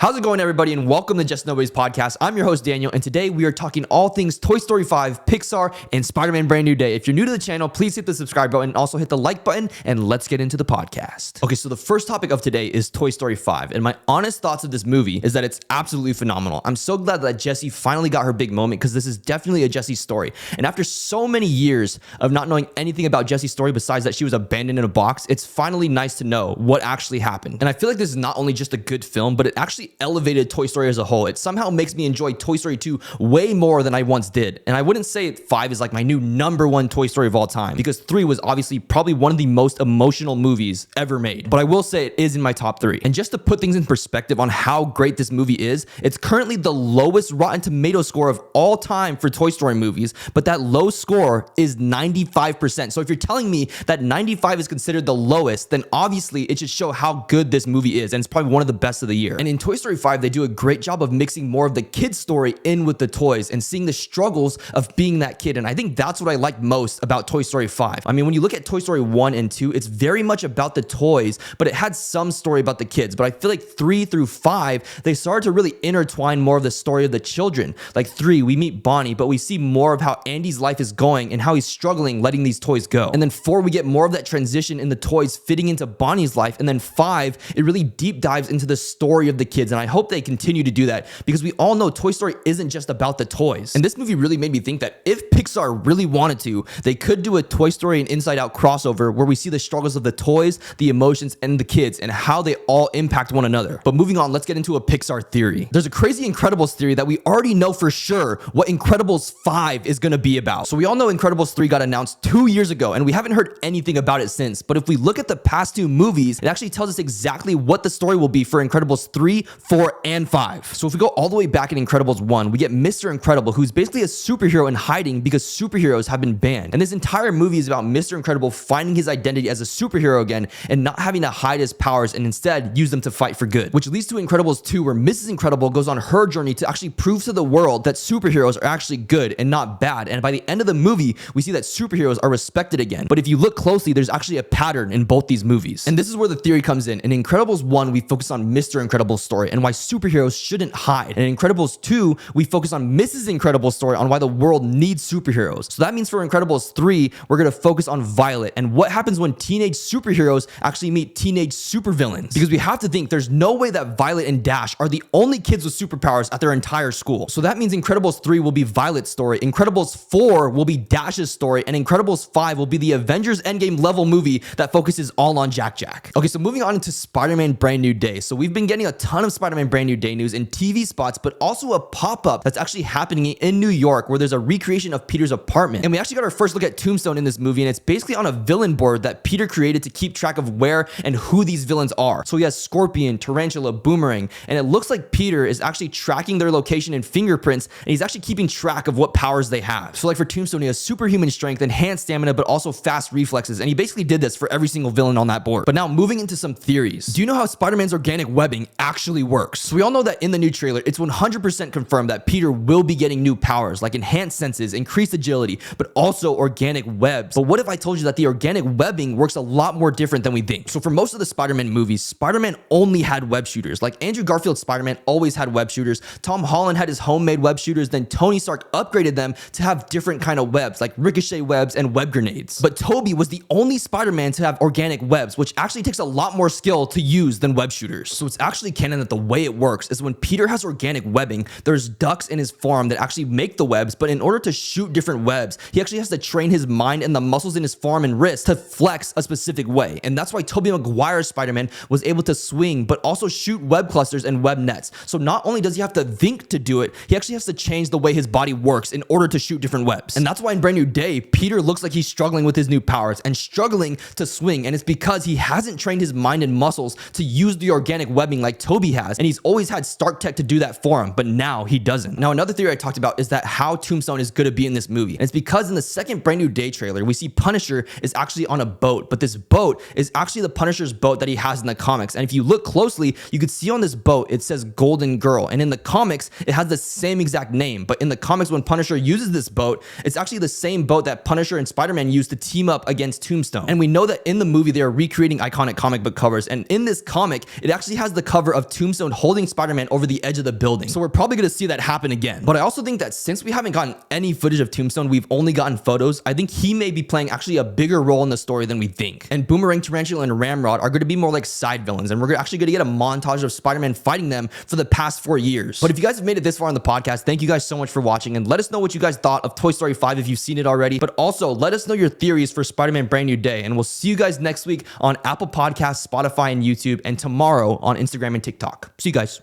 How's it going, everybody, and welcome to Just Nobody's podcast. I'm your host, Daniel, and today we are talking all things Toy Story 5, Pixar, and Spider-Man Brand New Day. If you're new to the channel, please hit the subscribe button and also hit the like button, and let's get into the podcast. Okay, so the first topic of today is Toy Story 5, and my honest thoughts of this movie is that it's absolutely phenomenal. I'm so glad that Jessie finally got her big moment because this is definitely a Jessie story. And after so many years of not knowing anything about Jessie's story besides that she was abandoned in a box, it's finally nice to know what actually happened. And I feel like this is not only just a good film, but it actually elevated Toy Story as a whole. It somehow makes me enjoy Toy Story 2 way more than I once did. And I wouldn't say 5 is like my new #1 Toy Story of all time, because 3 was obviously probably one of the most emotional movies ever made. But I will say it is in my top 3. And just to put things in perspective on how great this movie is, it's currently the lowest Rotten Tomato score of all time for Toy Story movies, but that low score is 95%. So if you're telling me that 95 is considered the lowest, then obviously it should show how good this movie is, and it's probably one of the best of the year. And in Toy Story 5, they do a great job of mixing more of the kid story in with the toys and seeing the struggles of being that kid. And I think that's what I like most about Toy Story 5. I mean, when you look at Toy Story 1 and 2, it's very much about the toys, but it had some story about the kids. But I feel like 3 through 5, they started to really intertwine more of the story of the children. Like 3, we meet Bonnie, but we see more of how Andy's life is going and how he's struggling letting these toys go. And then 4, we get more of that transition in the toys fitting into Bonnie's life. And then 5, it really deep dives into the story of the kids. And I hope they continue to do that, because we all know Toy Story isn't just about the toys. And this movie really made me think that if Pixar really wanted to, they could do a Toy Story and Inside Out crossover where we see the struggles of the toys, the emotions, and the kids, and how they all impact one another. But moving on, let's get into a Pixar theory. There's a crazy Incredibles theory that we already know for sure what Incredibles 5 is going to be about. So we all know Incredibles 3 got announced 2 years ago, and we haven't heard anything about it since. But if we look at the past 2 movies, it actually tells us exactly what the story will be for Incredibles 3, 4, and 5. So if we go all the way back in Incredibles 1, we get Mr. Incredible, who's basically a superhero in hiding because superheroes have been banned. And this entire movie is about Mr. Incredible finding his identity as a superhero again and not having to hide his powers and instead use them to fight for good. Which leads to Incredibles 2, where Mrs. Incredible goes on her journey to actually prove to the world that superheroes are actually good and not bad. And by the end of the movie, we see that superheroes are respected again. But if you look closely, there's actually a pattern in both these movies. And this is where the theory comes in. In Incredibles 1, we focus on Mr. Incredible's story and why superheroes shouldn't hide. And in Incredibles 2, we focus on Mrs. Incredible's story on why the world needs superheroes. So that means for Incredibles 3, we're going to focus on Violet and what happens when teenage superheroes actually meet teenage supervillains. Because we have to think there's no way that Violet and Dash are the only kids with superpowers at their entire school. So that means Incredibles 3 will be Violet's story, Incredibles 4 will be Dash's story, and Incredibles 5 will be the Avengers Endgame level movie that focuses all on Jack Jack. Okay, so moving on into Spider-Man Brand New Day. So we've been getting a ton of Spider-Man Brand New Day news in TV spots, but also a pop-up that's actually happening in New York where there's a recreation of Peter's apartment. And we actually got our first look at Tombstone in this movie, and it's basically on a villain board that Peter created to keep track of where and who these villains are. So he has Scorpion, Tarantula, Boomerang, and it looks like Peter is actually tracking their location and fingerprints, and he's actually keeping track of what powers they have. So like for Tombstone, he has superhuman strength, enhanced stamina, but also fast reflexes, and he basically did this for every single villain on that board. But now moving into some theories. Do you know how Spider-Man's organic webbing actually works? So we all know that in the new trailer, it's 100% confirmed that Peter will be getting new powers like enhanced senses, increased agility, but also organic webs. But what if I told you that the organic webbing works a lot more different than we think? So for most of the Spider-Man movies, Spider-Man only had web shooters. Like Andrew Garfield's Spider-Man always had web shooters. Tom Holland had his homemade web shooters. Then Tony Stark upgraded them to have different kind of webs like ricochet webs and web grenades. But Tobey was the only Spider-Man to have organic webs, which actually takes a lot more skill to use than web shooters. So it's actually canon that the way it works is when Peter has organic webbing, there's ducts in his farm that actually make the webs, but in order to shoot different webs, he actually has to train his mind and the muscles in his forearm and wrist to flex a specific way. And that's why Tobey Maguire's Spider-Man was able to swing, but also shoot web clusters and web nets. So not only does he have to think to do it, he actually has to change the way his body works in order to shoot different webs. And that's why in Brand New Day, Peter looks like he's struggling with his new powers and struggling to swing. And it's because he hasn't trained his mind and muscles to use the organic webbing like Tobey has. And he's always had Stark Tech to do that for him, but now he doesn't. Now, another theory I talked about is that how Tombstone is going to be in this movie. And it's because in the second Brand New Day trailer, we see Punisher is actually on a boat, but this boat is actually the Punisher's boat that he has in the comics. And if you look closely, you could see on this boat, it says Golden Girl. And in the comics, it has the same exact name. But in the comics, when Punisher uses this boat, it's actually the same boat that Punisher and Spider-Man used to team up against Tombstone. And we know that in the movie, they are recreating iconic comic book covers. And in this comic, it actually has the cover of Tombstone Tombstone holding Spider-Man over the edge of the building. So we're probably gonna see that happen again. But I also think that since we haven't gotten any footage of Tombstone, we've only gotten photos, I think he may be playing actually a bigger role in the story than we think. And Boomerang, Tarantula, and Ramrod are gonna be more like side villains, and we're actually gonna get a montage of Spider-Man fighting them for the past 4 years. But if you guys have made it this far on the podcast, thank you guys so much for watching, and let us know what you guys thought of Toy Story 5 if you've seen it already. But also let us know your theories for Spider-Man Brand New Day, and we'll see you guys next week on Apple Podcasts, Spotify, and YouTube, and tomorrow on Instagram and TikTok. See you guys.